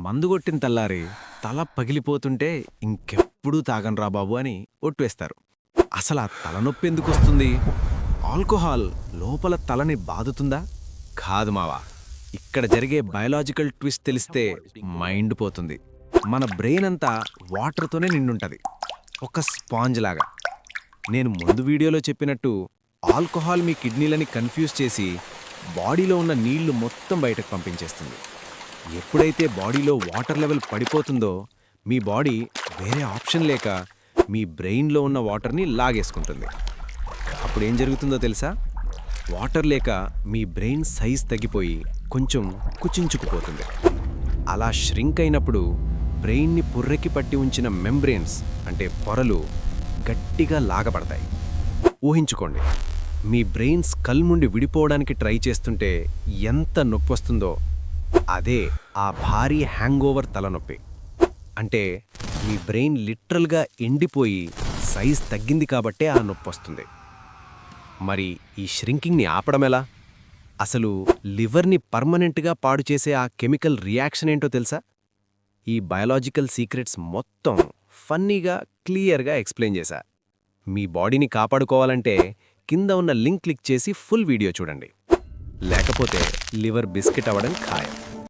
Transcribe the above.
మందుగొట్టిన తెల్లారి తల పగిలిపోతుంటే ఇంకెప్పుడూ తాగనరా బాబు అని ఒట్టేస్తారు. అసలు ఆ తలనొప్పి ఎందుకొస్తుంది? ఆల్కహాల్ లోపల తలని బాదుతుందా? కాదు మావా. ఇక్కడ జరిగే బయలాజికల్ ట్విస్ట్ తెలిస్తే మైండ్ పోతుంది. మన బ్రెయిన్ అంతా వాటర్తోనే నిండుంటది, ఒక స్పాంజ్ లాగా. నేను ముందు వీడియోలో చెప్పినట్టు ఆల్కహాల్ మీ కిడ్నీలని కన్ఫ్యూజ్ చేసి బాడీలో ఉన్న నీళ్లు మొత్తం బయటకు పంపించేస్తుంది. ఎప్పుడైతే బాడీలో వాటర్ లెవెల్ పడిపోతుందో మీ బాడీ వేరే ఆప్షన్ లేక మీ బ్రెయిన్లో ఉన్న వాటర్ని లాగేసుకుంటుంది. అప్పుడేం జరుగుతుందో తెలుసా? వాటర్ లేక మీ బ్రెయిన్ సైజ్ తగ్గిపోయి కొంచెం కుచించుకుపోతుంది. అలా ష్రింక్ అయినప్పుడు బ్రెయిన్ని పుర్రెకి పట్టి ఉంచిన మెంబ్రెయిన్స్ అంటే పొరలు గట్టిగా లాగబడతాయి. ఊహించుకోండి, మీ బ్రెయిన్ స్కల్ నుండి విడిపోవడానికి ట్రై చేస్తుంటే ఎంత నొప్పి వస్తుందో. అదే ఆ భారీ హ్యాంగోవర్ తలనొప్పి. అంటే మీ బ్రెయిన్ లిటరల్గా ఎండిపోయి సైజ్ తగ్గింది కాబట్టే ఆ నొప్పి వస్తుంది. మరి ఈ ష్రింకింగ్ని ఆపడం ఎలా? అసలు లివర్ని పర్మనెంట్గా పాడు చేసే ఆ కెమికల్ రియాక్షన్ ఏంటో తెలుసా? ఈ బయాలజికల్ సీక్రెట్స్ మొత్తం ఫన్నీగా క్లియర్గా ఎక్స్ప్లెయిన్ చేశా. మీ బాడీని కాపాడుకోవాలంటే కింద ఉన్న లింక్ క్లిక్ చేసి ఫుల్ వీడియో చూడండి, లేకపోతే లివర్ బిస్కెట్ అవ్వడం ఖాయం.